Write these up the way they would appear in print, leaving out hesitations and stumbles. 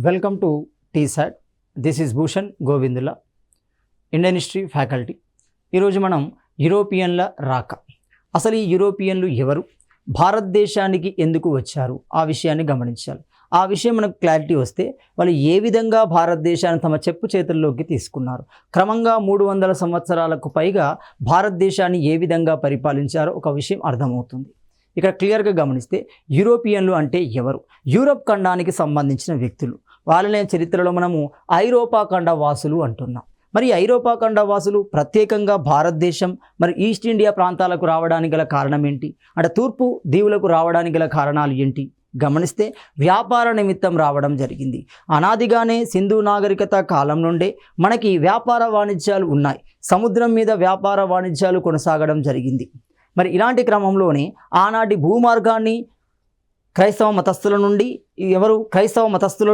Welcome to T-SAT. This is Bhushan Govindula, Indian history faculty. ఈరోజు మనం యూరోపియన్ల రాక, అసలు ఈ యూరోపియన్లు ఎవరు, భారతదేశానికి ఎందుకు వచ్చారు, ఆ విషయాన్ని గమనించాలి. ఆ విషయం మనకు క్లారిటీ వస్తే వాళ్ళు ఏ విధంగా భారతదేశాన్ని తమ చెప్పు చేతుల్లోకి తీసుకున్నారు, క్రమంగా 300 సంవత్సరాలకు పైగా భారతదేశాన్ని ఏ విధంగా పరిపాలించారో ఒక విషయం అర్థమవుతుంది. ఇక్కడ క్లియర్గా గమనిస్తే యూరోపియన్లు అంటే ఎవరు? యూరప్ ఖండానికి సంబంధించిన వ్యక్తులు. వాళ్ళనే చరిత్రలో మనము ఐరోపా ఖండ వాసులు అంటున్నాం. మరి ఐరోపా ఖండ వాసులు ప్రత్యేకంగా భారతదేశం మరి ఈస్ట్ ఇండియా ప్రాంతాలకు రావడానికి గల కారణం ఏంటి, అంటే తూర్పు దీవులకు రావడానికి గల కారణాలు ఏంటి గమనిస్తే వ్యాపార నిమిత్తం రావడం జరిగింది. అనాదిగానే సింధు నాగరికత కాలం నుండే మనకి వ్యాపార వాణిజ్యాలు ఉన్నాయి. సముద్రం మీద వ్యాపార వాణిజ్యాలు కొనసాగడం జరిగింది. మరి ఇలాంటి క్రమంలోనే ఆనాటి భూమార్గాన్ని క్రైస్తవ మతస్థుల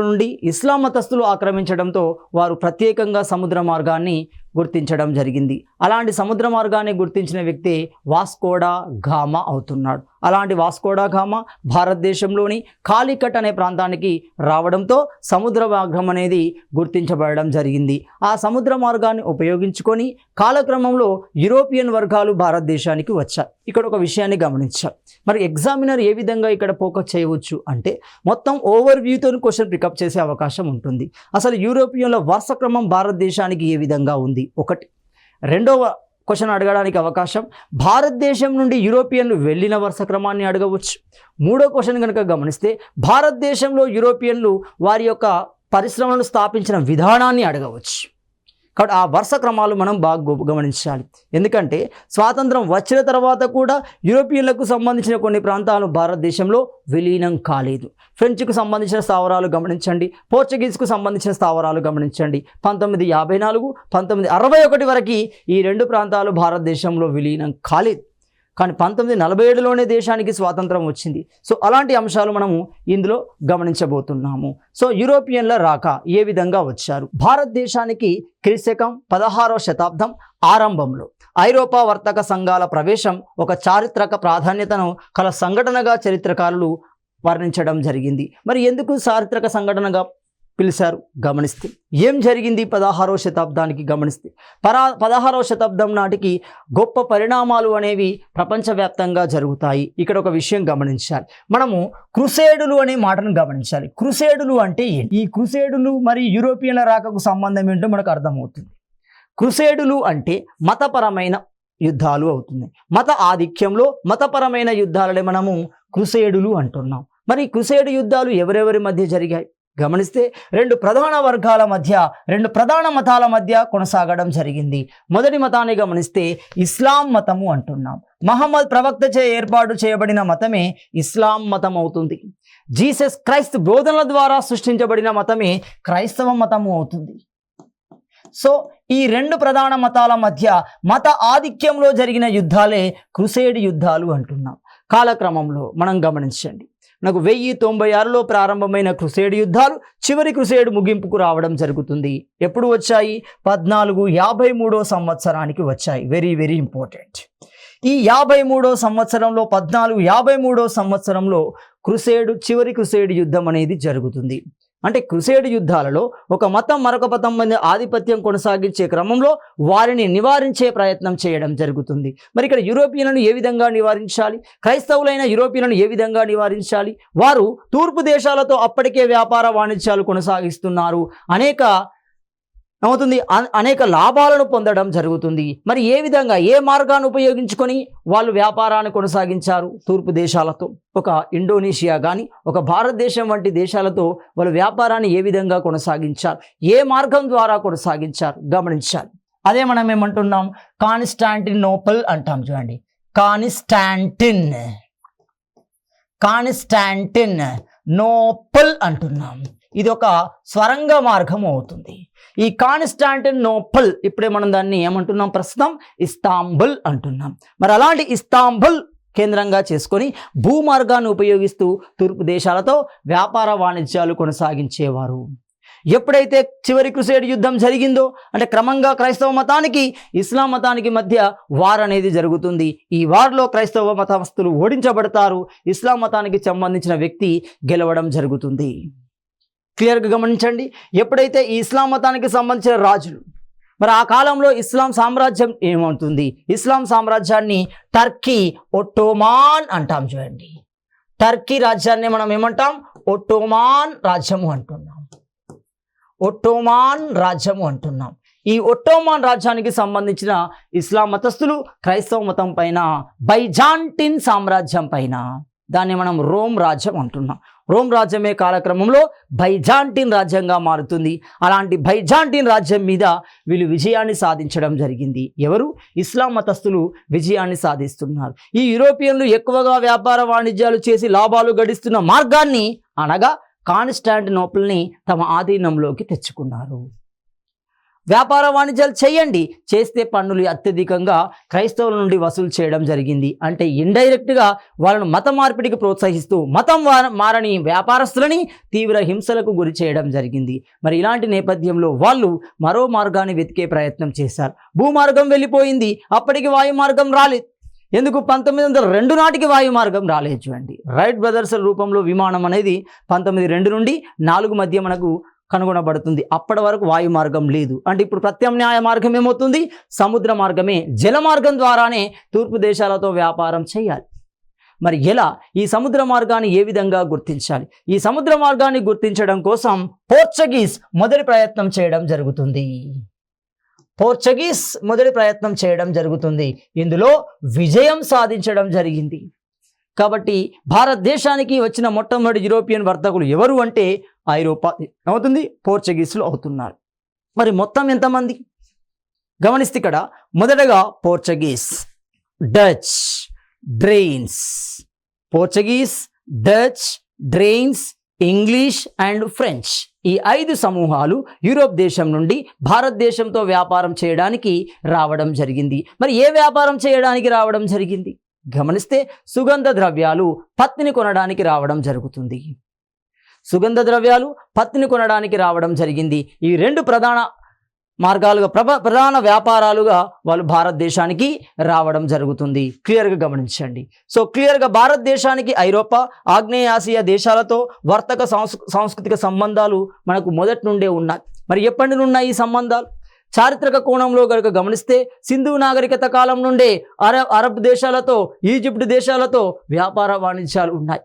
నుండి ఇస్లాం మతస్థులు ఆక్రమించడంతో వారు ప్రత్యేకంగా సముద్ర మార్గాన్ని గుర్తించడం జరిగింది. అలాంటి సముద్ర మార్గాన్ని గుర్తించిన వ్యక్తి వాస్కోడా గామా అవుతున్నాడు. అలాంటి వాస్కోడా గామా భారతదేశంలోని కాలికట్ అనే ప్రాంతానికి రావడంతో సముద్ర మార్గం అనేది గుర్తించబడడం జరిగింది. ఆ సముద్ర మార్గాన్ని ఉపయోగించుకొని కాలక్రమంలో యూరోపియన్ వర్గాలు భారతదేశానికి వచ్చాయి. ఇక్కడ ఒక విషయాన్ని గమనించాలి. మరి ఎగ్జామినర్ ఏ విధంగా ఇక్కడ ఫోకస్ చేయవచ్చు అంటే మొత్తం ఓవర్ వ్యూతో క్వశ్చన్ పికప్ చేసే అవకాశం ఉంటుంది. అసలు యూరోపియన్ల వరుస క్రమం భారతదేశానికి ఏ విధంగా ఉంది ఒకటి. రెండవ క్వశ్చన్ అడగడానికి అవకాశం భారతదేశం నుండి యూరోపియన్లు వెళ్ళిన వరుస క్రమాన్ని అడగవచ్చు. మూడో క్వశ్చన్ కనుక గమనిస్తే భారతదేశంలో యూరోపియన్లు వారి యొక్క పరిశ్రమలను స్థాపించిన విధానాన్ని అడగవచ్చు. కాబట్టి ఆ వరుస క్రమాలు మనం బాగా గమనించాలి. ఎందుకంటే స్వాతంత్రం వచ్చిన తర్వాత కూడా యూరోపియన్లకు సంబంధించిన కొన్ని ప్రాంతాలు భారతదేశంలో విలీనం కాలేదు. ఫ్రెంచ్కు సంబంధించిన స్థావరాలు గమనించండి, పోర్చుగీస్కు సంబంధించిన స్థావరాలు గమనించండి. 1954, 1961 వరకు ఈ రెండు ప్రాంతాలు భారతదేశంలో విలీనం కాలేదు. కానీ 1947లోనే దేశానికి స్వాతంత్రం వచ్చింది. సో అలాంటి అంశాలు మనము ఇందులో గమనించబోతున్నాము. సో యూరోపియన్ల రాక ఏ విధంగా వచ్చారు? భారతదేశానికి క్రీస్తకం 16వ శతాబ్దం ఆరంభంలో ఐరోపా వర్తక సంఘాల ప్రవేశం ఒక చారిత్రక ప్రాధాన్యతను కల సంఘటనగా చరిత్రకారులు వర్ణించడం జరిగింది. మరి ఎందుకు చారిత్రక సంఘటనగా పిలిచారు గమనిస్తే ఏం జరిగింది 16వ శతాబ్దానికి గమనిస్తే 16వ శతాబ్దం నాటికి గొప్ప పరిణామాలు అనేవి ప్రపంచవ్యాప్తంగా జరుగుతాయి. ఇక్కడ ఒక విషయం గమనించాలి. మనము క్రుసేడులు అనే మాటను గమనించాలి. క్రుసేడులు అంటే ఏంటి? ఈ క్రుసేడులు మరి యూరోపియన్ల రాకకు సంబంధం ఏంటో మనకు అర్థమవుతుంది. క్రుసేడులు అంటే మతపరమైన యుద్ధాలు అవుతుంది. మత ఆధిక్యంలో మతపరమైన యుద్ధాలనే మనము క్రుసేడులు అంటున్నాం. మరి క్రుసేడు యుద్ధాలు ఎవరెవరి మధ్య జరిగాయి గమనిస్తే రెండు ప్రధాన వర్గాల మధ్య, రెండు ప్రధాన మతాల మధ్య కొనసాగడం జరిగింది. మొదటి మతాన్ని గమనిస్తే ఇస్లాం మతము అంటున్నాం. మహమ్మద్ ప్రవక్తచే ఏర్పాటు చేయబడిన మతమే ఇస్లాం మతం అవుతుంది. జీసస్ క్రైస్త్ బోధనల ద్వారా సృష్టించబడిన మతమే క్రైస్తవ మతము అవుతుంది. సో ఈ రెండు ప్రధాన మతాల మధ్య మత ఆధిక్యంలో జరిగిన యుద్ధాలే క్రుసేడ్ యుద్ధాలు అంటున్నాం. కాలక్రమంలో మనం గమనించండి, నాకు 1096లో ప్రారంభమైన క్రుసేడ్ యుద్ధాలు చివరి క్రుసేడ్ ముగింపుకు రావడం జరుగుతుంది. ఎప్పుడు వచ్చాయి? 1453 సంవత్సరానికి వచ్చాయి. Very very important. ఈ 53 సంవత్సరంలో 1453 సంవత్సరంలో చివరి క్రుసేడ్ యుద్ధం అనేది జరుగుతుంది. అంటే క్రుసేడ్ యుద్ధాలలో ఒక మతం మరొక మతం మీద ఆధిపత్యం కొనసాగించే క్రమంలో వారిని నివారించే ప్రయత్నం చేయడం జరుగుతుంది. మరి ఇక్కడ యూరోపియన్లను ఏ విధంగా నివారించాలి? క్రైస్తవులైన యూరోపియన్లను ఏ విధంగా నివారించాలి? వారు తూర్పు దేశాలతో అప్పటికే వ్యాపార వాణిజ్యాలు కొనసాగిస్తున్నారు, అనేక లాభాలను పొందడం జరుగుతుంది. మరి ఏ విధంగా ఏ మార్గాన్ని ఉపయోగించుకొని వాళ్ళు వ్యాపారాన్ని కొనసాగించారు? తూర్పు దేశాలతో, ఒక ఇండోనేషియా కానీ ఒక భారతదేశం వంటి దేశాలతో వాళ్ళు వ్యాపారాన్ని ఏ విధంగా కొనసాగించారు, ఏ మార్గం ద్వారా కొనసాగించారు గమనించాలి. అదే మనం ఏమంటున్నాం? కాన్స్టాంటినోపుల్ అంటాం. చూడండి, కాన్స్టాంటినోపుల్ అంటున్నాం. ఇది ఒక స్వరంగ మార్గం అవుతుంది. ఈ కాన్స్టాంటినోపుల్ ఇప్పుడే మనం దాన్ని ఏమంటున్నాం? ప్రస్తుతం ఇస్తాంబుల్ అంటున్నాం. మరి అలాంటి ఇస్తాంబుల్ కేంద్రంగా చేసుకొని భూమార్గాన్ని ఉపయోగిస్తూ తూర్పు దేశాలతో వ్యాపార వాణిజ్యాలు కొనసాగించేవారు. ఎప్పుడైతే చివరి క్రుసేడ్ యుద్ధం జరిగిందో అంటే క్రమంగా క్రైస్తవ మతానికి ఇస్లాం మతానికి మధ్య వార్ అనేది జరుగుతుంది. ఈ వార్లో క్రైస్తవ మతస్థులు ఓడించబడతారు, ఇస్లాం మతానికి సంబంధించిన వ్యక్తి గెలవడం జరుగుతుంది. క్లియర్గా గమనించండి. ఎప్పుడైతే ఈ ఇస్లాం మతానికి సంబంధించిన రాజులు, మరి ఆ కాలంలో ఇస్లాం సామ్రాజ్యం ఏమవుతుంది, ఇస్లాం సామ్రాజ్యాన్ని టర్కీ ఒట్టోమాన్ అంటాం. చూడండి, టర్కీ రాజ్యాన్ని మనం ఏమంటాం, ఒట్టోమాన్ రాజ్యము అంటున్నాం. ఒట్టోమాన్ రాజ్యము అంటున్నాం. ఈ ఒట్టోమాన్ రాజ్యానికి సంబంధించిన ఇస్లాం మతస్థులు క్రైస్తవ మతం పైన, బైజాంటిన్ సామ్రాజ్యం పైన, దాన్ని మనం రోమ్ రాజ్యం అంటున్నాం. రోమ్ రాజ్యమే కాలక్రమంలో బైజాంటిన్ రాజ్యంగా మారుతుంది. అలాంటి బైజాంటిన్ రాజ్యం మీద వీళ్ళు విజయాన్ని సాధించడం జరిగింది. ఎవరు? ఇస్లాం మతస్థులు విజయాన్ని సాధిస్తున్నారు. ఈ యూరోపియన్లు ఎక్కువగా వ్యాపార వాణిజ్యాలు చేసి లాభాలు గడిస్తున్న మార్గాన్ని, అనగా కాన్స్టాంటినోపుల్ని తమ ఆధీనంలోకి తెచ్చుకున్నారు. వ్యాపార వాణిజ్యాలు చేయండి, చేస్తే పన్నులు అత్యధికంగా క్రైస్తవుల నుండి వసూలు చేయడం జరిగింది. అంటే ఇండైరెక్ట్గా వాళ్ళను మత మార్పిడికి ప్రోత్సహిస్తూ మతం మారని వ్యాపారస్తులని తీవ్ర హింసలకు గురి చేయడం జరిగింది. మరి ఇలాంటి నేపథ్యంలో వాళ్ళు మరో మార్గాన్ని వెతికే ప్రయత్నం చేశారు. భూమార్గం వెళ్ళిపోయింది, అప్పటికి వాయు మార్గం రాలేదు. ఎందుకు? 1902 నాటికి వాయు మార్గం రాలేదు. చూడండి, రైట్ బ్రదర్స్ రూపంలో విమానం అనేది 1902 నుండి 4 మధ్య మనకు కనుగొనబడుతుంది. అప్పటి వరకు వాయు మార్గం లేదు. అంటే ఇప్పుడు ప్రత్యామ్నాయ మార్గం ఏమవుతుంది? సముద్ర మార్గమే, జల మార్గం ద్వారానే తూర్పు దేశాలతో వ్యాపారం చేయాలి. మరి ఎలా? ఈ సముద్ర మార్గాన్ని ఏ విధంగా గుర్తించాలి? ఈ సముద్ర మార్గాన్ని గుర్తించడం కోసం పోర్చుగీస్ మొదటి ప్రయత్నం చేయడం జరుగుతుంది. పోర్చుగీస్ మొదటి ప్రయత్నం చేయడం జరుగుతుంది. ఇందులో విజయం సాధించడం జరిగింది. కాబట్టి భారతదేశానికి వచ్చిన మొట్టమొదటి యూరోపియన్ వర్తకులు ఎవరు అంటే ఐరోపా అవుతుంది, పోర్చుగీసులు అవుతున్నారు. మరి మొత్తం ఎంతమంది గమనిస్తే ఇక్కడ మొదటగా Portuguese, Dutch, drains, Portuguese, Dutch, drains, English and French, ఈ 5 సమూహాలు యూరోప్ దేశం నుండి భారతదేశంతో వ్యాపారం చేయడానికి రావడం జరిగింది. మరి ఏ వ్యాపారం చేయడానికి రావడం జరిగింది? గమనిస్తే సుగంధ ద్రవ్యాలు, పత్తిని కొనడానికి రావడం జరుగుతుంది. సుగంధ ద్రవ్యాలు, పత్తిని కొనడానికి రావడం జరిగింది. ఈ 2 ప్రధాన మార్గాలుగా, ప్రధాన వ్యాపారాలుగా వాళ్ళు భారతదేశానికి రావడం జరుగుతుంది. క్లియర్గా గమనించండి. సో క్లియర్గా భారతదేశానికి ఐరోపా, ఆగ్నేయాసియా దేశాలతో వర్తక సాంస్కృతిక సంబంధాలు మనకు మొదటి నుండే ఉన్నాయి. మరి ఎప్పటి నుండి ఉన్నాయి ఈ సంబంధాలు? చారిత్రక కోణంలో కనుక గమనిస్తే సింధు నాగరికత కాలం నుండే అరబ్ దేశాలతో, ఈజిప్ట్ దేశాలతో వ్యాపార వాణిజ్యాలు ఉన్నాయి.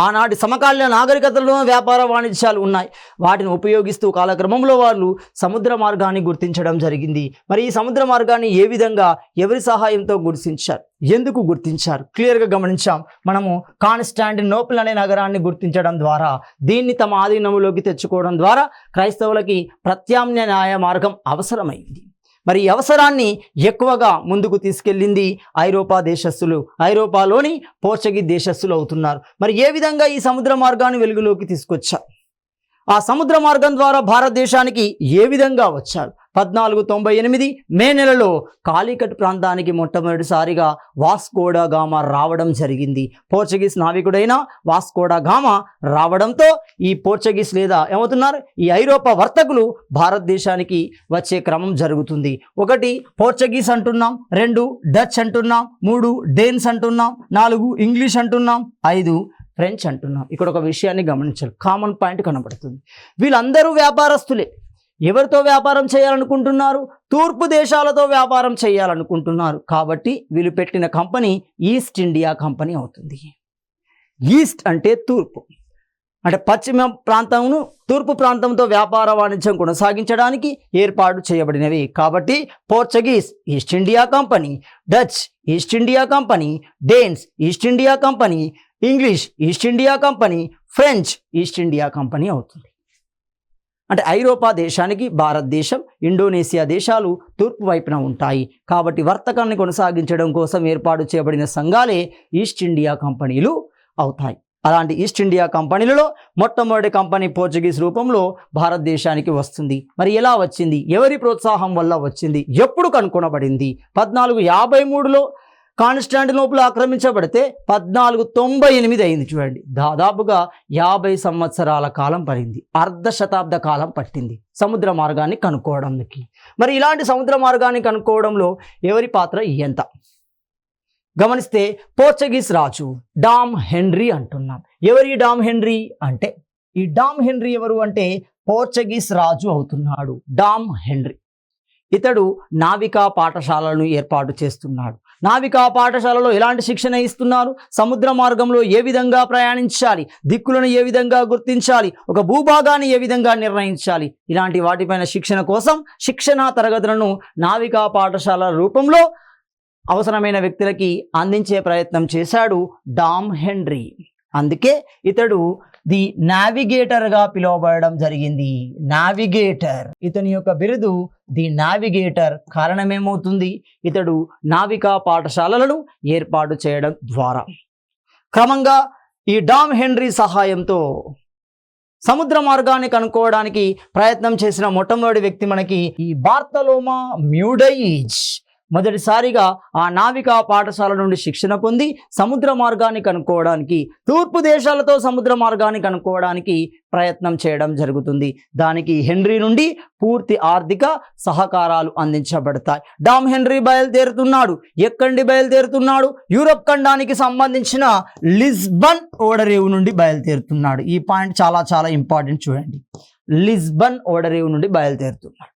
ఆనాటి సమకాలీన నాగరికతలో వ్యాపార వాణిజ్యాలు ఉన్నాయి. వాటిని ఉపయోగిస్తూ కాలక్రమంలో వాళ్ళు సముద్ర మార్గాన్ని గుర్తించడం జరిగింది. మరి ఈ సముద్ర మార్గాన్ని ఏ విధంగా, ఎవరి సహాయంతో గుర్తించారు, ఎందుకు గుర్తించారు? క్లియర్గా గమనించాం. మనము కాన్స్టాంటినోపుల్ అనే నగరాన్ని గుర్తించడం ద్వారా, దీన్ని తమ ఆధీనంలోకి తెచ్చుకోవడం ద్వారా క్రైస్తవులకి ప్రత్యామ్నాయ మార్గం అవసరమైంది. మరి ఈ అవసరాన్ని ఎక్కువగా ముందుకు తీసుకెళ్ళింది ఐరోపా దేశస్థులు, ఐరోపాలోని పోర్చుగీస్ దేశస్థులు అవుతున్నారు. మరి ఏ విధంగా ఈ సముద్ర మార్గాన్ని వెలుగులోకి తీసుకొచ్చారు? ఆ సముద్ర మార్గం ద్వారా భారతదేశానికి ఏ విధంగా వచ్చారు? 1498 మే నెలలో కాలికట్ ప్రాంతానికి మొట్టమొదటిసారిగా వాస్కోడా గామా రావడం జరిగింది. పోర్చుగీస్ నావికుడైన వాస్కోడా గామా రావడంతో ఈ పోర్చుగీస్ లేదా ఏమవుతున్నారు, ఈ ఐరోపా వర్తకులు భారతదేశానికి వచ్చే క్రమం జరుగుతుంది. 1 పోర్చుగీస్ అంటున్నాం, 2 డచ్ అంటున్నాం, 3 డేన్స్ అంటున్నాం, 4 ఇంగ్లీష్ అంటున్నాం, 5 ఫ్రెంచ్ అంటున్నాం. ఇక్కడ ఒక విషయాన్ని గమనించాలి, కామన్ పాయింట్ కనబడుతుంది. వీళ్ళందరూ వ్యాపారస్తులే. ఎవరితో వ్యాపారం చేయాలనుకుంటున్నారు? తూర్పు దేశాలతో వ్యాపారం చేయాలనుకుంటున్నారు. కాబట్టి వీళ్ళు పెట్టిన కంపెనీ ఈస్ట్ ఇండియా కంపెనీ అవుతుంది. ఈస్ట్ అంటే తూర్పు, అంటే పశ్చిమ ప్రాంతంను తూర్పు ప్రాంతంతో వ్యాపార వాణిజ్యం కొనసాగించడానికి ఏర్పాటు చేయబడినవి. కాబట్టి Portuguese east India company, Dutch east India company, డేన్స్ east India company, English east India company, French east India company అవుతుంది. అంటే ఐరోపా దేశానికి భారతదేశం, ఇండోనేషియా దేశాలు తూర్పు వైపున ఉంటాయి. కాబట్టి వర్తకాన్ని కొనసాగించడం కోసం ఏర్పాటు చేయబడిన సంఘాలే ఈస్ట్ ఇండియా కంపెనీలు అవుతాయి. అలాంటి ఈస్ట్ ఇండియా కంపెనీలలో మొట్టమొదటి కంపెనీ పోర్చుగీస్ రూపంలో భారతదేశానికి వస్తుంది. మరి ఎలా వచ్చింది? ఎవరి ప్రోత్సాహం వల్ల వచ్చింది? ఎప్పుడు కనుగొనబడింది? 1453లో కాన్స్టాంటినోపుల్ ఆక్రమించబడితే 1498 అయింది. చూడండి, దాదాపుగా 50 సంవత్సరాల కాలం పడింది, అర్ధ శతాబ్ద కాలం పట్టింది సముద్ర మార్గాన్ని కనుక్కోవడానికి. మరి ఇలాంటి సముద్ర మార్గాన్ని కనుక్కోవడంలో ఎవరి పాత్ర ఎంత గమనిస్తే, పోర్చుగీస్ రాజు డామ్ హెన్రీ అంటున్నాం. ఎవరి డామ్ హెన్రీ అంటే ఈ డామ్ హెన్రీ ఎవరు అంటే పోర్చుగీస్ రాజు అవుతున్నాడు. డామ్ హెన్రీ ఇతడు నావికా పాఠశాలను ఏర్పాటు చేస్తున్నాడు. నావికా పాఠశాలలో ఎలాంటి శిక్షణ ఇస్తున్నారు? సముద్ర మార్గంలో ఏ విధంగా ప్రయాణించాలి, దిక్కులను ఏ విధంగా గుర్తించాలి, ఒక భూభాగాన్ని ఏ విధంగా నిర్ణయించాలి, ఇలాంటి వాటిపైన శిక్షణ కోసం శిక్షణా తరగతులను నావికా పాఠశాల రూపంలో అవసరమైన వ్యక్తులకి అందించే ప్రయత్నం చేశాడు డామ్ హెన్రీ. అందుకే ఇతడు ది నావిగేటర్గా పిలువబడడం జరిగింది. నావిగేటర్, ఇతని యొక్క బిరుదు ది నావిగేటర్. కారణమేమవుతుంది? ఇతడు నావికా పాఠశాలలను ఏర్పాటు చేయడం ద్వారా. క్రమంగా ఈ డామ్ హెన్రీ సహాయంతో సముద్ర మార్గాన్ని కనుక్కోవడానికి ప్రయత్నం చేసిన మొట్టమొదటి వ్యక్తి మనకి ఈ బార్తలోమా మ్యూడైజ్. మొదటిసారిగా ఆ నావికా పాఠశాల నుండి శిక్షణ పొంది సముద్ర మార్గాన్ని కనుక్కోవడానికి, తూర్పు దేశాలతో సముద్ర మార్గాన్ని కనుక్కోవడానికి ప్రయత్నం చేయడం జరుగుతుంది. దానికి హెన్రీ నుండి పూర్తి ఆర్థిక సహకారాలు అందించబడతాయి. డామ్ హెన్రీ బయలుదేరుతున్నాడు. ఎక్కడి బయలుదేరుతున్నాడు? యూరప్ ఖండానికి సంబంధించిన లిస్బన్ ఓడరేవు నుండి బయలుదేరుతున్నాడు. ఈ పాయింట్ చాలా చాలా ఇంపార్టెంట్, చూడండి. లిస్బన్ ఓడరేవు నుండి బయలుదేరుతున్నాడు.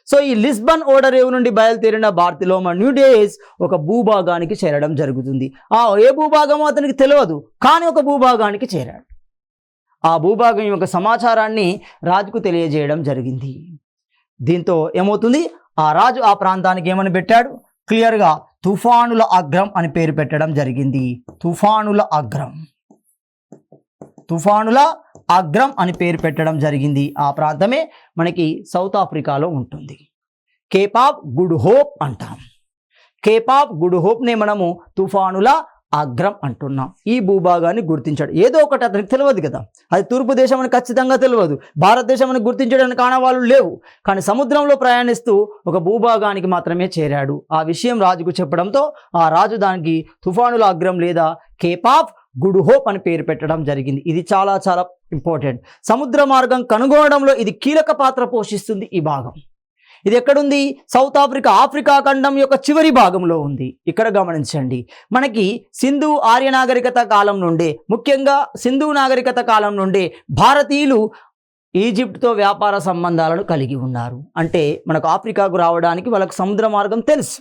సో ఈ లిస్బన్ ఓడరేవు నుండి బయలుదేరిన బార్తలోమా మ్యూడైజ్ ఒక భూభాగానికి చేరడం జరుగుతుంది. ఏ భూభాగమో అతనికి తెలియదు, కానీ ఒక భూభాగానికి చేరాడు. ఆ భూభాగం యొక్క సమాచారాన్ని రాజుకు తెలియజేయడం జరిగింది. దీంతో ఏమవుతుంది? ఆ రాజు ఆ ప్రాంతానికి ఏమని పెట్టాడు? క్లియర్గా తుఫానుల అగ్రం అని పేరు పెట్టడం జరిగింది. తుఫానుల అగ్రం, తుఫానుల అగ్రం అని పేరు పెట్టడం జరిగింది. ఆ ప్రాంతమే మనకి సౌత్ ఆఫ్రికాలో ఉంటుంది. కేప్ ఆఫ్ గుడ్ హోప్ అంటాం. కేప్ ఆఫ్ గుడ్ హోప్నే మనము తుఫానుల అగ్రం అంటున్నాం. ఈ భూభాగాన్ని గుర్తించాడు. ఏదో ఒకటి అతనికి తెలియదు కదా, అది తూర్పు దేశం అని ఖచ్చితంగా తెలియదు, భారతదేశం అని గుర్తించడానికి కారణాలు లేవు. కానీ సముద్రంలో ప్రయాణిస్తూ ఒక భూభాగానికి మాత్రమే చేరాడు. ఆ విషయం రాజుకు చెప్పడంతో ఆ రాజు దానికి తుఫానుల అగ్రం లేదా కేప్ ఆఫ్ గుడ్ హోప్ అని పేరు పెట్టడం జరిగింది. ఇది చాలా చాలా ఇంపార్టెంట్. సముద్ర మార్గం కనుగొనడంలో ఇది కీలక పాత్ర పోషిస్తుంది. ఈ భాగం ఇది ఎక్కడుంది? సౌత్ ఆఫ్రికా, ఆఫ్రికా ఖండం యొక్క చివరి భాగంలో ఉంది. ఇక్కడ గమనించండి, మనకి సింధు ఆర్య నాగరికత కాలం నుండే, ముఖ్యంగా సింధు నాగరికత కాలం నుండే భారతీయులు ఈజిప్ట్తో వ్యాపార సంబంధాలను కలిగి ఉన్నారు. అంటే మనకు ఆఫ్రికాకు రావడానికి వాళ్ళకు సముద్ర మార్గం తెలుసు.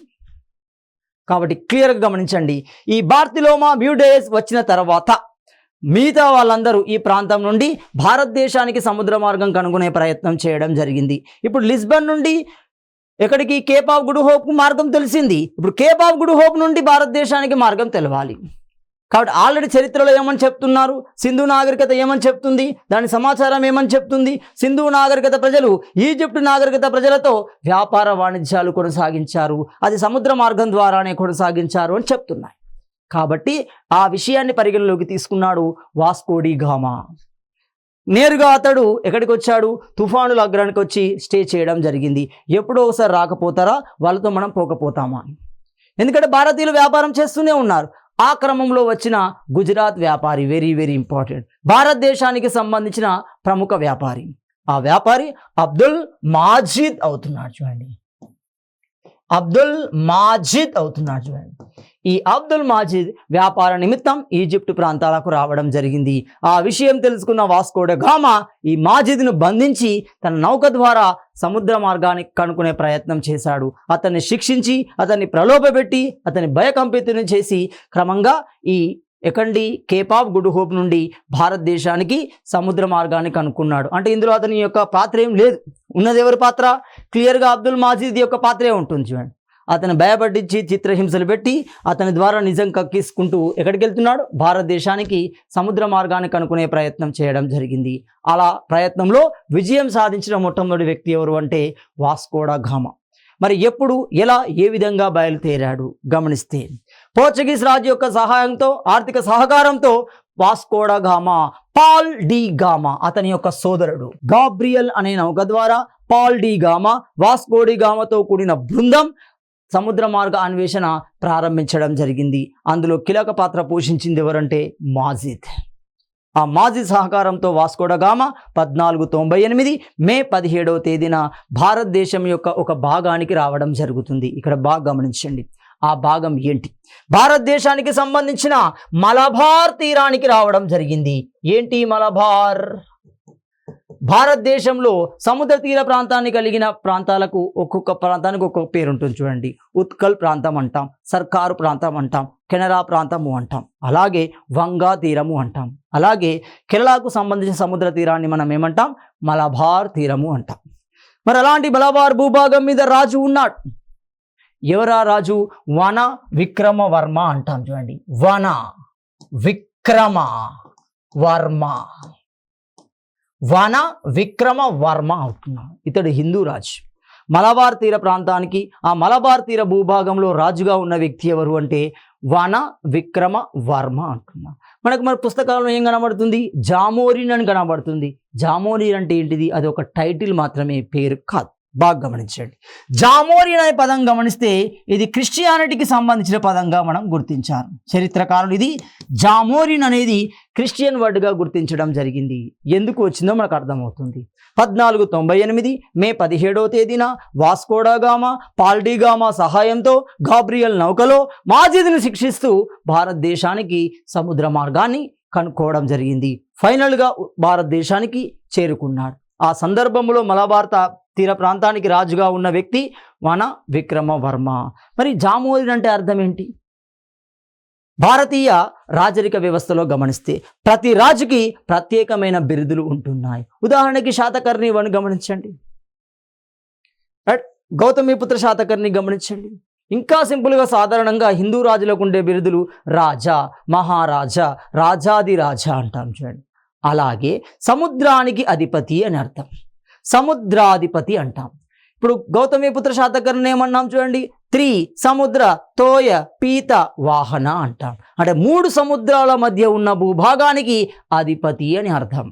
కాబట్టి క్లియర్గా గమనించండి, ఈ బార్తలోమా మ్యూడైజ్ వచ్చిన తర్వాత మిగతా వాళ్ళందరూ ఈ ప్రాంతం నుండి భారతదేశానికి సముద్ర మార్గం కనుగొనే ప్రయత్నం చేయడం జరిగింది. ఇప్పుడు లిస్బన్ నుండి ఎక్కడికి? కేప్ ఆఫ్ గుడ్ హోప్ మార్గం తెలిసింది. ఇప్పుడు కేప్ ఆఫ్ గుడ్ హోప్ నుండి భారతదేశానికి మార్గం తెలవాలి. కాబట్టి ఆల్రెడీ చరిత్రలో ఏమని చెప్తున్నారు? సింధు నాగరికత ఏమని చెప్తుంది? దాని సమాచారం ఏమని చెప్తుంది? సింధు నాగరికత ప్రజలు ఈజిప్ట్ నాగరికత ప్రజలతో వ్యాపార వాణిజ్యాలు కొనసాగించారు, అది సముద్ర మార్గం ద్వారానే కొనసాగించారు అని చెప్తున్నాయి. కాబట్టి ఆ విషయాన్ని పరిగణలోకి తీసుకున్నాడు వాస్కో డి గామా. నేరుగా అతడు ఎక్కడికి వచ్చాడు? తుఫానుల అగ్రానికి వచ్చి స్టే చేయడం జరిగింది. ఎప్పుడో ఒకసారి రాకపోతారా, వాళ్ళతో మనం పోకపోతామా? ఎందుకంటే భారతీయులు వ్యాపారం చేస్తూనే ఉన్నారు. ఆ క్రమంలో వచ్చిన గుజరాత్ వ్యాపారి, వెరీ వెరీ ఇంపార్టెంట్, భారతదేశానికి సంబంధించిన ప్రముఖ వ్యాపారి. ఆ వ్యాపారి అబ్దుల్ మాజిద్ అవుతున్నాడు. చూడండి, అబ్దుల్ మాజిద్ అవుతున్నాడు. చూడండి, ఈ అబ్దుల్ మాజిద్ వ్యాపార నిమిత్తం ఈజిప్ట్ ప్రాంతాలకు రావడం జరిగింది. ఆ విషయం తెలుసుకున్న వాస్కో డి గామా ఈ మాజిద్ను బంధించి తన నౌక ద్వారా సముద్ర మార్గాన్ని కనుక్కునే ప్రయత్నం చేశాడు. అతన్ని శిక్షించి, అతన్ని ప్రలోభపెట్టి, అతన్ని భయకంపితుని చేసి క్రమంగా ఈ ఎకండి కేప్ ఆఫ్ గుడ్ హోప్ నుండి భారతదేశానికి సముద్ర మార్గాన్ని కనుక్కున్నాడు. అంటే ఇందులో అతని యొక్క పాత్ర ఏం లేదు. ఉన్నది ఎవరి పాత్ర? క్లియర్గా అబ్దుల్ మాజిద్ యొక్క పాత్రే ఉంటుంది. చూడండి, అతను భయపడించి చిత్రహింసలు పెట్టి అతని ద్వారా నిజం కక్కించుకుంటూ ఎక్కడికి వెళ్తున్నాడు? భారతదేశానికి సముద్ర మార్గాన్ని కనుక్కునే ప్రయత్నం చేయడం జరిగింది. అలా ప్రయత్నంలో విజయం సాధించిన మొట్టమొదటి వ్యక్తి ఎవరు అంటే వాస్కో డి గామా. మరి ఎప్పుడు, ఎలా, ఏ విధంగా బయలుదేరాడు గమనిస్తే, పోర్చుగీస్ రాజు యొక్క సహాయంతో, ఆర్థిక సహకారంతో Vasco da Gama, Paul da Gama అతని యొక్క సోదరుడు గాబ్రియల్ అనే నౌక ద్వారా Paul da Gama Vasco da గామాతో కూడిన బృందం సముద్ర మార్గ అన్వేషణ ప్రారంభించడం జరిగింది. అందులో కీలక పాత్ర పోషించింది ఎవరంటే మాజిద్. ఆ మాజిద్ సహకారంతో వాస్కో డి గామా 1498 మే 17వ తేదీన భారతదేశం యొక్క ఒక భాగానికి రావడం జరుగుతుంది. ఇక్కడ బాగా గమనించండి, ఆ భాగం ఏంటి? భారతదేశానికి సంబంధించిన మలబార్ తీరానికి రావడం జరిగింది. ఏంటి మలబార్? భారతదేశంలో సముద్ర తీర ప్రాంతాన్ని కలిగిన ప్రాంతాలకు ఒక్కొక్క ప్రాంతానికి ఒక్కొక్క పేరు ఉంటుంది చూడండి. ఉత్కల్ ప్రాంతం అంటాం, సర్కారు ప్రాంతం అంటాం, కెనరా ప్రాంతము అంటాం, అలాగే వంగా తీరము అంటాం. అలాగే కేరళకు సంబంధించిన సముద్ర తీరాన్ని మనం ఏమంటాం? మలబార్ తీరము అంటాం. మరి అలాంటి మలబార్ భూభాగం మీద రాజు ఉన్నాడు. ఎవరా రాజు? వన విక్రమవర్మ అంటాం చూడండి. వన విక్రమ వర్మ, వన విక్రమ వర్మ అవుతున్నాడు. ఇతడు హిందూ రాజు. మలబార్ తీర ప్రాంతానికి, ఆ మలబార్ తీర భూభాగంలో రాజుగా ఉన్న వ్యక్తి ఎవరు అంటే వన విక్రమ వర్మ అంటున్నాం. మనకు మన పుస్తకాలలో ఏం కనబడుతుంది? జామోరిన్ అని కనబడుతుంది. జామోరిన్ అంటే ఏంటిది? అది ఒక టైటిల్ మాత్రమే, పేరు కాదు. బాగా గమనించండి. జామోరిన్ అనే పదం గమనిస్తే ఇది క్రిస్టియానిటీకి సంబంధించిన పదంగా మనం గుర్తించారు. చరిత్రకారులు ఇది జామోరిన్ అనేది క్రిస్టియన్ వర్డ్గా గుర్తించడం జరిగింది. ఎందుకు వచ్చిందో మనకు అర్థమవుతుంది. 1498 మే 17వ తేదీన వాస్కోడా గామా పాల్డీగామా సహాయంతో గాబ్రియల్ నౌకలో మాజిద్ని శిక్షిస్తూ భారతదేశానికి సముద్ర మార్గాన్ని కనుక్కోవడం జరిగింది. ఫైనల్గా భారతదేశానికి చేరుకున్నాడు. ఆ సందర్భంలో మలబార్ తీర ప్రాంతానికి రాజుగా ఉన్న వ్యక్తి వన విక్రమవర్మ. మరి జామోరిన్ అంటే అర్థం ఏంటి? భారతీయ రాజరిక వ్యవస్థలో గమనిస్తే ప్రతి రాజుకి ప్రత్యేకమైన బిరుదులు ఉంటున్నాయి. ఉదాహరణకి శాతకర్ణిని గమనించండి, రైట్? గౌతమిపుత్ర శాతకర్ణి గమనించండి. ఇంకా సింపుల్గా సాధారణంగా హిందూ రాజులకు ఉండే బిరుదులు రాజా, మహారాజా, రాజాది రాజా అంటాం చూడండి. అలాగే సముద్రానికి అధిపతి అని అర్థం, సముద్రాధిపతి అంటాం. ఇప్పుడు గౌతమిపుత్ర శాతకర్ణి ఏమన్నాం చూడండి, సముద్ర తోయ పీత వాహన అంటాం. అంటే 3 సముద్రాల మధ్య ఉన్న భూభాగానికి అధిపతి అని అర్థం.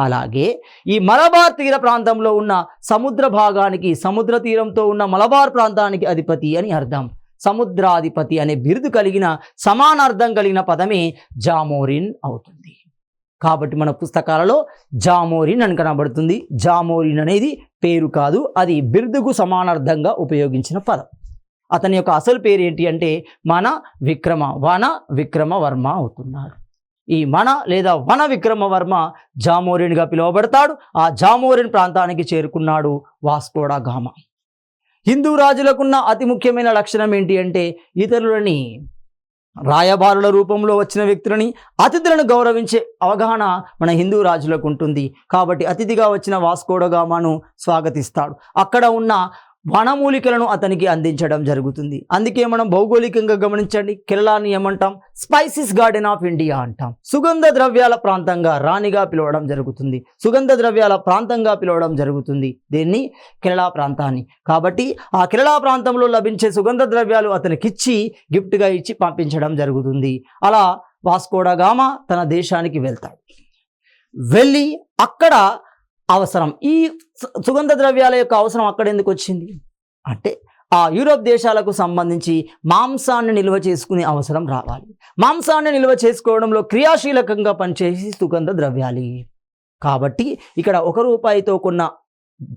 అలాగే ఈ మలబార్ తీర ప్రాంతంలో ఉన్న సముద్ర భాగానికి, సముద్ర తీరంతో ఉన్న మలబార్ ప్రాంతానికి అధిపతి అని అర్థం. సముద్రాధిపతి అనే బిరుదు కలిగిన, సమానార్థం కలిగిన పదమే జామోరిన్ అవుతుంది. కాబట్టి మన పుస్తకాలలో జామోరిన్ అని కనబడుతుంది. జామోరిన్ అనేది పేరు కాదు, అది బిరుదుకు సమానార్థంగా ఉపయోగించిన పదం. అతని యొక్క అసలు పేరు ఏంటి అంటే వన విక్రమవర్మ అవుతున్నాడు. ఈ మన లేదా వన విక్రమవర్మ జామోరిన్గా పిలువబడతాడు. ఆ జామోరిన్ ప్రాంతానికి చేరుకున్నాడు వాస్కోడా గామా. హిందూ రాజులకున్న అతి ముఖ్యమైన లక్షణం ఏంటి అంటే ఇతరులని, రాయబారుల రూపంలో వచ్చిన వ్యక్తులని, అతిథులను గౌరవించే అవగాహన మన హిందూ రాజులకు ఉంటుంది. కాబట్టి అతిథిగా వచ్చిన వాస్కోడా గామాను స్వాగతిస్తాడు. అక్కడ ఉన్న వనమూలికలను అతనికి అందించడం జరుగుతుంది. అందుకే మనం భౌగోళికంగా గమనించండి, కేరళని ఏమంటాం? స్పైసెస్ గార్డెన్ ఆఫ్ ఇండియా అంటాం. సుగంధ ద్రవ్యాల ప్రాంతంగా రాణిగా పిలవడం జరుగుతుంది, సుగంధ ద్రవ్యాల ప్రాంతంగా పిలవడం జరుగుతుంది దీన్ని, కేరళ ప్రాంతాన్ని. కాబట్టి ఆ కేరళ ప్రాంతంలో లభించే సుగంధ ద్రవ్యాలు అతనికిచ్చి, గిఫ్ట్గా ఇచ్చి పంపించడం జరుగుతుంది. అలా వాస్కోడా గామా తన దేశానికి వెళ్తాడు. వెళ్ళి అక్కడ అవసరం, ఈ సుగంధ ద్రవ్యాల యొక్క అవసరం అక్కడ ఎందుకు వచ్చింది అంటే ఆ యూరోప్ దేశాలకు సంబంధించి మాంసాన్ని నిల్వ చేసుకునే అవసరం రావాలి. మాంసాన్ని నిల్వ చేసుకోవడంలో క్రియాశీలకంగా పనిచేసి సుగంధ ద్రవ్యాలు. కాబట్టి ఇక్కడ 1 రూపాయితో కొన్న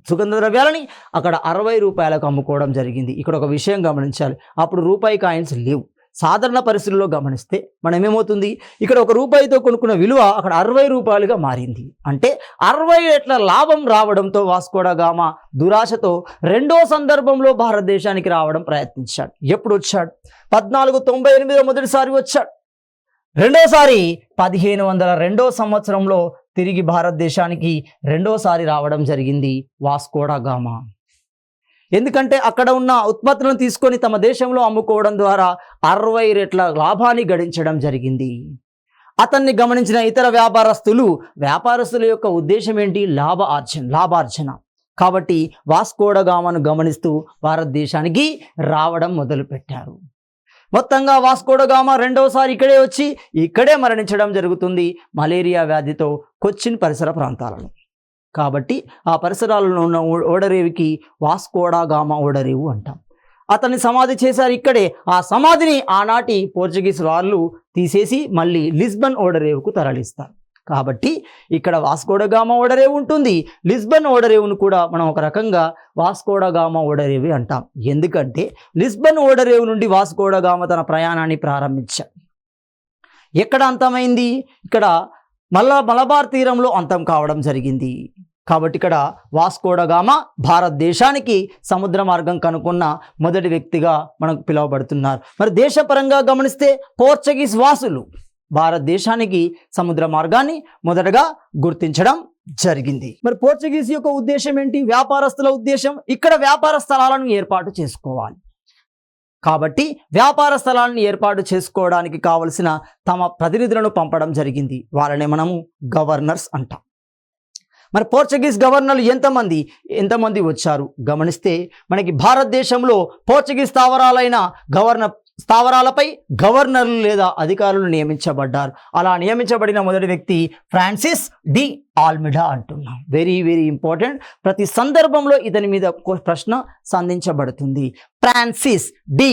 సుగంధ ద్రవ్యాలని అక్కడ 60 రూపాయలకు అమ్ముకోవడం జరిగింది. ఇక్కడ ఒక విషయం గమనించాలి, అప్పుడు రూపాయి కాయిన్స్ లేవు. సాధారణ పరిస్థితుల్లో గమనిస్తే మనం ఏమవుతుంది, ఇక్కడ 1 రూపాయితో కొనుక్కున్న విలువ అక్కడ 60 రూపాయలుగా మారింది. అంటే 60 రెట్ల లాభం రావడంతో వాస్కోడా గామా దురాశతో రెండో సందర్భంలో భారతదేశానికి రావడం ప్రయత్నించాడు. ఎప్పుడు వచ్చాడు? 1498లో మొదటిసారి వచ్చాడు. రెండోసారి 1502 సంవత్సరంలో తిరిగి భారతదేశానికి రెండోసారి రావడం జరిగింది వాస్కోడా గామా. ఎందుకంటే అక్కడ ఉన్న ఉత్పత్తులను తీసుకొని తమ దేశంలో అమ్ముకోవడం ద్వారా 60 రెట్ల లాభాన్ని గడించడం జరిగింది. అతన్ని గమనించిన ఇతర వ్యాపారస్తుల యొక్క ఉద్దేశం ఏంటి? లాభార్జన. కాబట్టి వాస్కోడా గామాను గమనిస్తూ భారతదేశానికి రావడం మొదలుపెట్టారు. మొత్తంగా వాస్కోడా గామా రెండవసారి ఇక్కడే వచ్చి ఇక్కడే మరణించడం జరుగుతుంది, మలేరియా వ్యాధితో కొచ్చిన్ పరిసర ప్రాంతాలను. కాబట్టి ఆ పరిసరాలలో ఉన్న ఓడరేవుకి వాస్కోడా గామా ఓడరేవు అంటాం. అతన్ని సమాధి చేశారు ఇక్కడే. ఆ సమాధిని ఆనాటి పోర్చుగీస్ వాళ్ళు తీసేసి మళ్ళీ లిస్బన్ ఓడరేవుకు తరలిస్తారు. కాబట్టి ఇక్కడ వాస్కోడా గామా ఓడరేవు ఉంటుంది. లిస్బన్ ఓడరేవును కూడా మనం ఒక రకంగా వాస్కోడా గామా ఓడరేవు అంటాం. ఎందుకంటే లిస్బన్ ఓడరేవు నుండి వాస్కోడా గామా తన ప్రయాణాన్ని ప్రారంభించారు. ఎక్కడ అంతమైంది? ఇక్కడ మలబార్ తీరంలో అంతం కావడం జరిగింది. కాబట్టి ఇక్కడ వాస్కో డ గామా భారతదేశానికి సముద్ర మార్గం కనుక్కున్న మొదటి వ్యక్తిగా మనకు పిలువబడుతున్నారు. మరి దేశపరంగా గమనిస్తే పోర్చుగీస్ వాసులు భారతదేశానికి సముద్ర మార్గాన్ని మొదటగా గుర్తించడం జరిగింది. మరి పోర్చుగీస్ యొక్క ఉద్దేశం ఏంటి? వ్యాపారస్తుల ఉద్దేశం ఇక్కడ వ్యాపార స్థలాలను ఏర్పాటు చేసుకోవాలి. కాబట్టి వ్యాపార స్థలాలను ఏర్పాటు చేసుకోవడానికి కావలసిన తమ ప్రతినిధులను పంపడం జరిగింది. వాళ్ళనే మనము గవర్నర్స్ అంటాం. మరి పోర్చుగీస్ గవర్నర్లు ఎంతమంది వచ్చారు గమనిస్తే మనకి భారతదేశంలో పోర్చుగీస్ స్థావరాలపై గవర్నర్లు లేదా అధికారులు నియమించబడ్డారు. అలా నియమించబడిన మొదటి వ్యక్తి ఫ్రాన్సిస్ డి ఆల్మిడా అంటున్నాం. Very very important. ప్రతి సందర్భంలో ఇతని మీద ప్రశ్న సంధించబడుతుంది. ఫ్రాన్సిస్ డి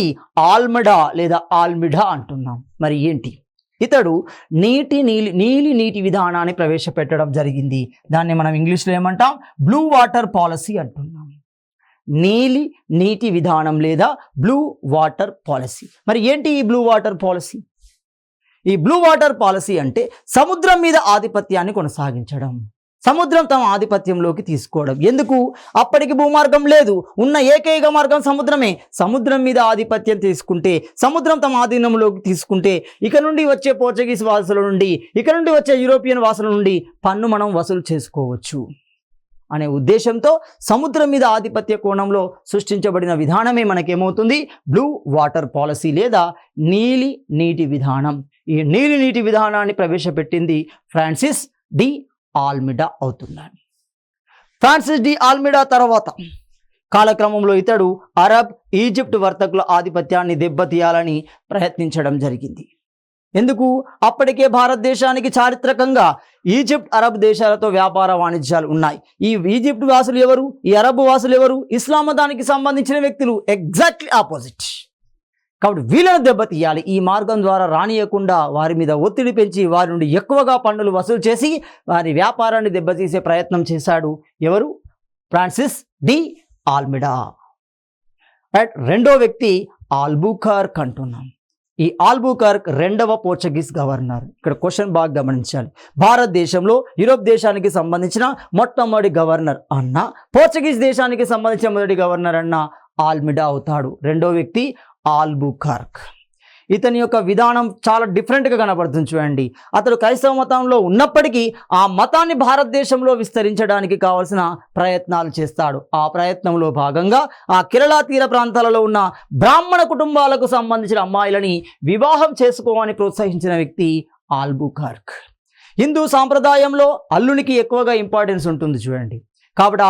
ఆల్మిడా లేదా ఆల్మిడా అంటున్నాం. మరి ఏంటి? ఇతడు నీటి విధానాన్ని ప్రవేశపెట్టడం జరిగింది. దాన్ని మనం ఇంగ్లీష్లో ఏమంటాం? బ్లూ వాటర్ పాలసీ అంటున్నాం. నీటి విధానం లేదా బ్లూ వాటర్ పాలసీ. మరి ఏంటి ఈ బ్లూ వాటర్ పాలసీ? ఈ బ్లూ వాటర్ పాలసీ అంటే సముద్రం మీద ఆధిపత్యాన్ని కొనసాగించడం, సముద్రం తమ ఆధిపత్యంలోకి తీసుకోవడం. ఎందుకు? అప్పటికి భూమార్గం లేదు, ఉన్న ఏకైక మార్గం సముద్రమే. సముద్రం మీద ఆధిపత్యం తీసుకుంటే, సముద్రం తమ ఆధీనంలోకి తీసుకుంటే, ఇక నుండి వచ్చే పోర్చుగీస్ వాసుల నుండి, ఇక నుండి వచ్చే యూరోపియన్ వాసుల నుండి పన్ను మనం వసూలు చేసుకోవచ్చు అనే ఉద్దేశంతో సముద్రం మీద ఆధిపత్య కోణంలో సృష్టించబడిన విధానమే మనకేమవుతుంది? బ్లూ వాటర్ పాలసీ లేదా నీటి విధానం. ఈ నీటి విధానాన్ని ప్రవేశపెట్టింది ఫ్రాన్సిస్ డి ఆల్మిడా అవుతున్నాడు. ఫ్రాన్సిస్ డి ఆల్మిడా తర్వాత కాలక్రమంలో ఇతడు అరబ్, ఈజిప్ట్ వర్తకుల ఆధిపత్యాన్ని దెబ్బతీయాలని ప్రయత్నించడం జరిగింది. ఎందుకు? అప్పటికే భారతదేశానికి చారిత్రకంగా ఈజిప్ట్, అరబ్ దేశాలతో వ్యాపార వాణిజ్యాలు ఉన్నాయి. ఈ ఈజిప్ట్ వాసులు ఎవరు? ఈ అరబ్ వాసులు ఎవరు? ఇస్లాం మతానికి సంబంధించిన వ్యక్తులు. Exactly opposite. కాబట్టి వీళ్ళను దెబ్బతీయాలి. ఈ మార్గం ద్వారా రానియకుండా వారి మీద ఒత్తిడి పెంచి వారి నుండి ఎక్కువగా పన్నులు వసూలు చేసి వారి వ్యాపారాన్ని దెబ్బతీసే ప్రయత్నం చేశాడు. ఎవరు? Francis D Almeida. రైట్. రెండో వ్యక్తి ఆల్బుకర్క్ అంటున్నాం. ఈ ఆల్బుకర్క్ రెండవ పోర్చుగీస్ గవర్నర్. ఇక్కడ క్వశ్చన్ బాగా గమనించాలి. భారతదేశంలో యూరోప్ దేశానికి సంబంధించిన మొట్టమొదటి గవర్నర్ అన్న, పోర్చుగీస్ దేశానికి సంబంధించిన మొదటి గవర్నర్ అన్న ఆల్మిడా అవుతాడు. రెండో వ్యక్తి ఆల్బుకర్క్. ఇతని యొక్క విధానం చాలా డిఫరెంట్గా కనబడుతుంది. చూడండి, అతడు క్రైస్తవ మతంలో ఉన్నప్పటికీ ఆ మతాన్ని భారతదేశంలో విస్తరించడానికి కావలసిన ప్రయత్నాలు చేస్తాడు. ఆ ప్రయత్నంలో భాగంగా ఆ కేరళ తీర ప్రాంతాలలో ఉన్న బ్రాహ్మణ కుటుంబాలకు సంబంధించిన అమ్మాయిలని వివాహం చేసుకోవాలని ప్రోత్సహించిన వ్యక్తి ఆల్బుకర్క్. హిందూ సాంప్రదాయంలో అల్లునికి ఎక్కువగా ఇంపార్టెన్స్ ఉంటుంది చూడండి. కాబట్టి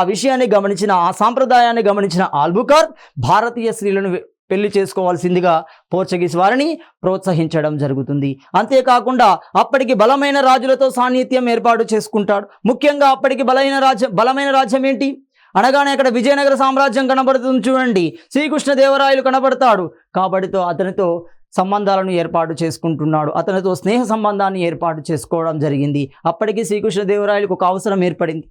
ఆ సాంప్రదాయాన్ని గమనించిన ఆల్బుకర్క్ భారతీయ స్త్రీలను పెళ్లి చేసుకోవాల్సిందిగా పోర్చుగీస్ వారిని ప్రోత్సహించడం జరుగుతుంది. అంతేకాకుండా అప్పటికి బలమైన రాజులతో సాన్నిహిత్యం ఏర్పాటు చేసుకుంటాడు. ముఖ్యంగా అప్పటికి బలమైన రాజ్యం ఏంటి అనగానే అక్కడ విజయనగర సామ్రాజ్యం కనబడుతుంది చూడండి. శ్రీకృష్ణదేవరాయలు కనబడతాడు. కాబట్టి అతనితో సంబంధాలను ఏర్పాటు చేసుకుంటున్నాడు. అతనితో స్నేహ సంబంధాన్ని ఏర్పాటు చేసుకోవడం జరిగింది. అప్పటికి శ్రీకృష్ణదేవరాయలకు ఒక అవసరం ఏర్పడింది.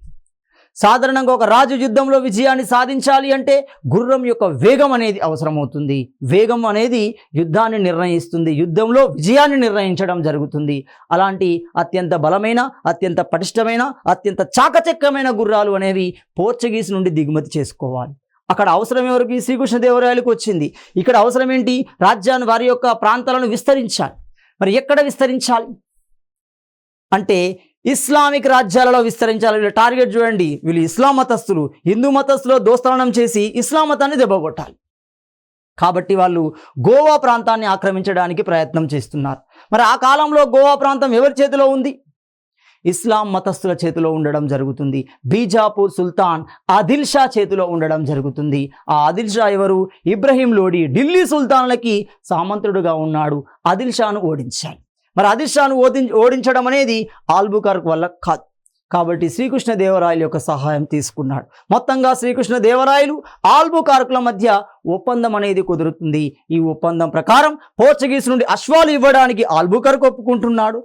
సాధారణంగా ఒక రాజు యుద్ధంలో విజయాన్ని సాధించాలి అంటే గుర్రం యొక్క వేగం అనేది అవసరమవుతుంది. వేగం అనేది యుద్ధాన్ని నిర్ణయిస్తుంది, యుద్ధంలో విజయాన్ని నిర్ణయించడం జరుగుతుంది. అలాంటి అత్యంత బలమైన, అత్యంత పటిష్టమైన, అత్యంత చాకచక్యమైన గుర్రాలు అనేవి పోర్చుగీస్ నుండి దిగుమతి చేసుకోవాలి. అక్కడ అవసరం ఎవరికి? శ్రీకృష్ణదేవరాయలకు వచ్చింది. ఇక్కడ అవసరం ఏంటి? రాజ్యాన్ని, వారి యొక్క ప్రాంతాలను విస్తరించాలి. మరి ఎక్కడ విస్తరించాలి అంటే ఇస్లామిక్ రాజ్యాలలో విస్తరించాలి. వీళ్ళ టార్గెట్ చూడండి, వీళ్ళు ఇస్లాం మతస్థులు. హిందూ మతస్థులో దోస్తనం చేసి ఇస్లాం మతాన్ని దెబ్బకొట్టాలి. కాబట్టి వాళ్ళు గోవా ప్రాంతాన్ని ఆక్రమించడానికి ప్రయత్నం చేస్తున్నారు. మరి ఆ కాలంలో గోవా ప్రాంతం ఎవరి చేతిలో ఉంది? ఇస్లాం మతస్థుల చేతిలో ఉండడం జరుగుతుంది. బీజాపూర్ సుల్తాన్ ఆదిల్ షా చేతిలో ఉండడం జరుగుతుంది. ఆ ఆదిల్ షా ఎవరు? ఇబ్రహీం లోడి. ఢిల్లీ సుల్తాన్లకి సామంతుడుగా ఉన్నాడు. ఆదిల్ షాను ఓడించాలి. మరి ఆదిల్ షాను ఓడించడం అనేది ఆల్బుకర్క్ వల్ల కాదు. కాబట్టి శ్రీకృష్ణదేవరాయల యొక్క సహాయం తీసుకున్నాడు. మొత్తంగా శ్రీకృష్ణదేవరాయలు ఆల్బుకర్క్ల మధ్య ఒప్పందం అనేది కుదురుతుంది. ఈ ఒప్పందం ప్రకారం పోర్చుగీస్ నుండి అశ్వాలు ఇవ్వడానికి ఆల్బుకర్క్ ఒప్పుకుంటున్నాడు.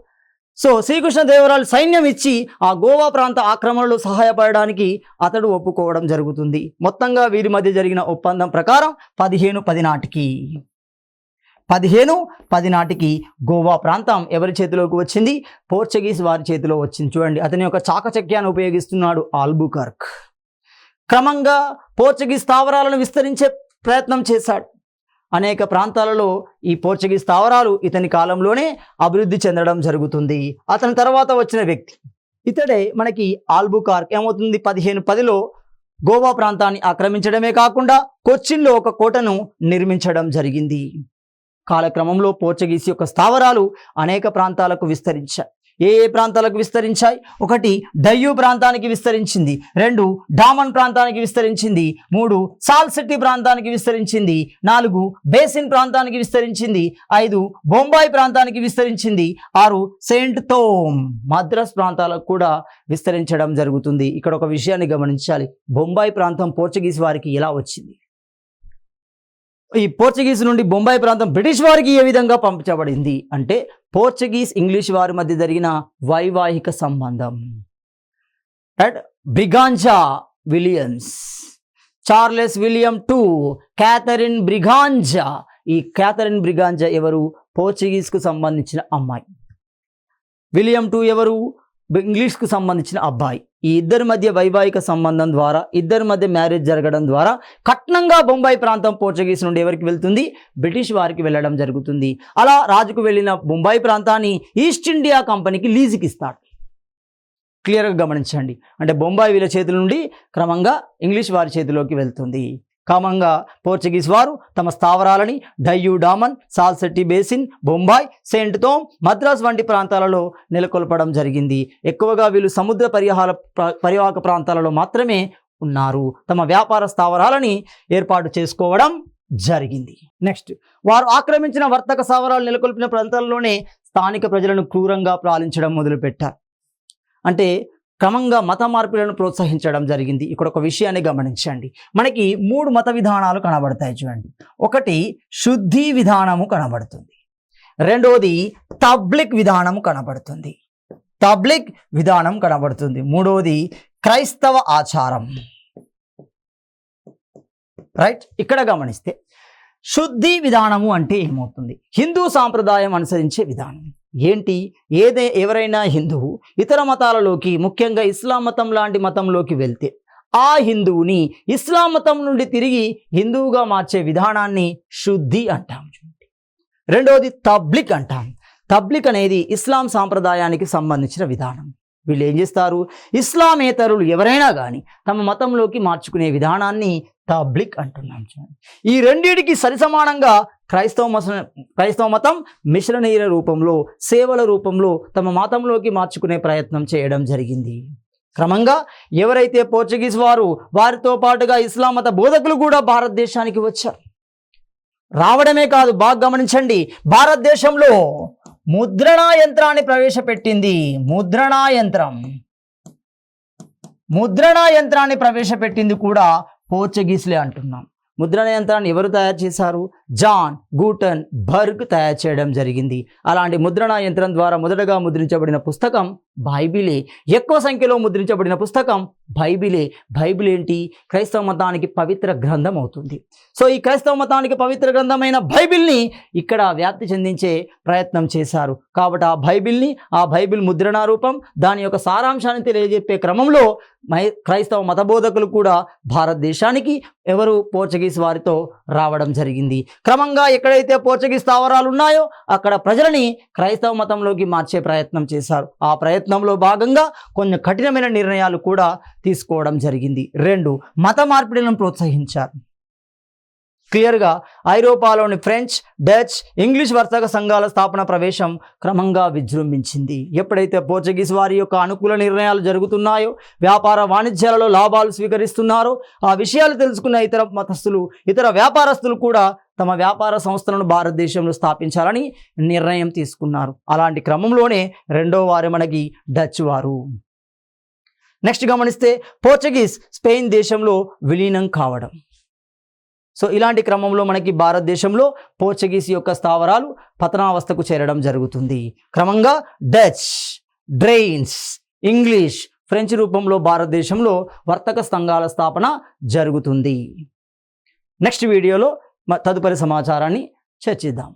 సో శ్రీకృష్ణదేవరాయలు సైన్యం ఇచ్చి ఆ గోవా ప్రాంత ఆక్రమణలో సహాయపడడానికి అతడు ఒప్పుకోవడం జరుగుతుంది. మొత్తంగా వీరి మధ్య జరిగిన ఒప్పందం ప్రకారం 1510 నాటికి 1510 నాటికి గోవా ప్రాంతం ఎవరి చేతిలోకి వచ్చింది? పోర్చుగీస్ వారి చేతిలో వచ్చింది. చూడండి, అతని యొక్క చాకచక్యాన్ని ఉపయోగిస్తున్నాడు ఆల్బుకర్క్. క్రమంగా పోర్చుగీస్ స్థావరాలను విస్తరించే ప్రయత్నం చేశాడు. అనేక ప్రాంతాలలో ఈ పోర్చుగీస్ స్థావరాలు ఇతని కాలంలోనే అభివృద్ధి చెందడం జరుగుతుంది. అతని తర్వాత వచ్చిన వ్యక్తి ఇతడే మనకి ఆల్బుకర్క్. ఏమవుతుంది? 1510లో గోవా ప్రాంతాన్ని ఆక్రమించడమే కాకుండా కొచ్చిన్లో ఒక కోటను నిర్మించడం జరిగింది. కాలక్రమంలో పోర్చుగీస్ యొక్క స్థావరాలు అనేక ప్రాంతాలకు విస్తరించాయి. ఏ ప్రాంతాలకు విస్తరించాయి? 1 డయ్యూ ప్రాంతానికి విస్తరించింది, 2 డామన్ ప్రాంతానికి విస్తరించింది, 3 సాల్సెట్టి ప్రాంతానికి విస్తరించింది, 4 బేసిన్ ప్రాంతానికి విస్తరించింది, 5 బొంబాయి ప్రాంతానికి విస్తరించింది, 6 సెయింట్ థోమ్ మద్రాస్ ప్రాంతాలకు కూడా విస్తరించడం జరుగుతుంది. ఇక్కడ ఒక విషయాన్ని గమనించాలి. బొంబాయి ప్రాంతం పోర్చుగీస్ వారికి ఎలా వచ్చింది? ఈ పోర్చుగీస్ నుండి బొంబాయి ప్రాంతం బ్రిటిష్ వారికి ఏ విధంగా పంపించబడింది అంటే పోర్చుగీస్ ఇంగ్లీష్ వారి మధ్య జరిగిన వైవాహిక సంబంధం. Braganza Williams, Charles William II, Catherine Braganza. ఈ క్యాథరిన్ బ్రిగాంజా ఎవరు? పోర్చుగీస్కు సంబంధించిన అమ్మాయి. విలియం II ఎవరు? ఇంగ్లీష్కు సంబంధించిన అబ్బాయి. ఈ ఇద్దరి మధ్య వైవాహిక సంబంధం ద్వారా, ఇద్దరి మధ్య మ్యారేజ్ జరగడం ద్వారా కట్నంగా బొంబాయి ప్రాంతం పోర్చుగీస్ నుండి ఎవరికి వెళ్తుంది? బ్రిటిష్ వారికి వెళ్ళడం జరుగుతుంది. అలా రాజుకు వెళ్ళిన బొంబాయి ప్రాంతాన్ని ఈస్ట్ ఇండియా కంపెనీకి లీజుకి ఇస్తాడు. క్లియర్గా గమనించండి. అంటే బొంబాయి వీళ్ళ చేతుల నుండి క్రమంగా ఇంగ్లీష్ వారి చేతిలోకి వెళ్తుంది. క్రమంగా పోర్చుగీస్ వారు తమ స్థావరాలని డయ్యూ, డామన్, సాల్సెట్టి బేసిన్, బొంబాయి, సెయింట్ థోమ్, మద్రాస్ వంటి ప్రాంతాలలో నెలకొల్పడం జరిగింది. ఎక్కువగా వీళ్ళు సముద్ర పరివాహక ప్రాంతాలలో మాత్రమే ఉన్నారు. తమ వ్యాపార స్థావరాలని ఏర్పాటు చేసుకోవడం జరిగింది. నెక్స్ట్, వారు ఆక్రమించిన వర్తక స్థావరాలు నెలకొల్పిన ప్రాంతాల్లోనే స్థానిక ప్రజలను క్రూరంగా పాలించడం మొదలుపెట్టారు. అంటే క్రమంగా మత మార్పులను ప్రోత్సహించడం జరిగింది. ఇక్కడ ఒక విషయాన్ని గమనించండి. మనకి 3 మత విధానాలు కనబడతాయి. చూడండి, 1 శుద్ధి విధానము కనబడుతుంది, 2వది తబ్లిక్ విధానము కనబడుతుంది, తబ్లిక్ విధానం కనబడుతుంది, 3వది క్రైస్తవ ఆచారం. రైట్, ఇక్కడ గమనిస్తే శుద్ధి విధానము అంటే ఏమవుతుంది? హిందూ సాంప్రదాయం అనుసరించే విధానం. ఏంటి? ఎవరైనా హిందువు ఇతర మతాలలోకి, ముఖ్యంగా ఇస్లాం మతం లాంటి మతంలోకి వెళ్తే ఆ హిందువుని ఇస్లాం మతం నుండి తిరిగి హిందువుగా మార్చే విధానాన్ని శుద్ధి అంటాం. 2వది తబ్లిక్ అంటాం. తబ్లిక్ అనేది ఇస్లాం సాంప్రదాయానికి సంబంధించిన విధానం. వీళ్ళు ఏం చేస్తారు? ఇస్లామేతరులు ఎవరైనా కానీ తమ మతంలోకి మార్చుకునే విధానాన్ని తబ్లిక్ అంటున్నాం. ఈ రెండింటికి సరిసమానంగా క్రైస్తవ మతం మిషనరీల రూపంలో, సేవల రూపంలో తమ మతంలోకి మార్చుకునే ప్రయత్నం చేయడం జరిగింది. క్రమంగా ఎవరైతే పోర్చుగీస్ వారితో పాటుగా ఇస్లాం మత బోధకులు కూడా భారతదేశానికి వచ్చారు. రావడమే కాదు, బాగా గమనించండి, భారతదేశంలో ముద్రణా యంత్రాన్ని ప్రవేశపెట్టింది. ముద్రణా యంత్రాన్ని ప్రవేశపెట్టింది కూడా పోర్చుగీస్లే అంటున్నాం. ముద్రణ యంత్రాన్ని ఎవరు తయారు చేశారు? జాన్ గూటెన్బర్గ్ తయారు చేయడం జరిగింది. అలాంటి ముద్రణా యంత్రం ద్వారా మొదటగా ముద్రించబడిన పుస్తకం బైబిలే. ఎక్కువ సంఖ్యలో ముద్రించబడిన పుస్తకం బైబిలే. బైబిల్ ఏంటి? క్రైస్తవ మతానికి పవిత్ర గ్రంథం అవుతుంది. సో ఈ క్రైస్తవ మతానికి పవిత్ర గ్రంథమైన బైబిల్ని ఇక్కడ వ్యాప్తి చెందించే ప్రయత్నం చేశారు. కాబట్టి ఆ బైబిల్ ముద్రణా రూపం, దాని యొక్క సారాంశాన్ని తెలియజెప్పే క్రమంలో క్రైస్తవ మత బోధకులు కూడా భారతదేశానికి పోర్చుగీస్ వారితో రావడం జరిగింది. క్రమంగా ఎక్కడైతే పోర్చుగీస్ స్థావరాలు ఉన్నాయో అక్కడ ప్రజలని క్రైస్తవ మతంలోకి మార్చే ప్రయత్నం చేశారు. ఆ ప్రయత్నంలో భాగంగా కొన్ని కఠినమైన నిర్ణయాలు కూడా తీసుకోవడం జరిగింది. 2 మత మార్పిడులను ప్రోత్సహించారు. క్లియర్గా ఐరోపాలోని ఫ్రెంచ్, డచ్, ఇంగ్లీష్ వర్తక సంఘాల స్థాపన ప్రవేశం క్రమంగా విజృంభించింది. ఎప్పుడైతే పోర్చుగీస్ వారి యొక్క అనుకూల నిర్ణయాలు జరుగుతున్నాయో, వ్యాపార వాణిజ్యాలలో లాభాలు స్వీకరిస్తున్నారో, ఆ విషయాలు తెలుసుకున్న ఇతర మతస్థులు, ఇతర వ్యాపారస్తులు కూడా తమ వ్యాపార సంస్థలను భారతదేశంలో స్థాపించాలని నిర్ణయం తీసుకున్నారు. అలాంటి క్రమంలోనే 2వ వారు మనకి డచ్ వారు. నెక్స్ట్ గమనిస్తే పోర్చుగీస్ స్పెయిన్ దేశంలో విలీనం కావడం. సో ఇలాంటి క్రమంలో మనకి భారతదేశంలో పోర్చుగీస్ యొక్క స్థావరాలు పతనావస్థకు చేరడం జరుగుతుంది. క్రమంగా డచ్, డ్రెయిన్స్, ఇంగ్లీష్, ఫ్రెంచ్ రూపంలో భారతదేశంలో వర్తక సంఘాల స్థాపన జరుగుతుంది. నెక్స్ట్ వీడియోలో తదుపరి సమాచారాన్ని చర్చిద్దాం.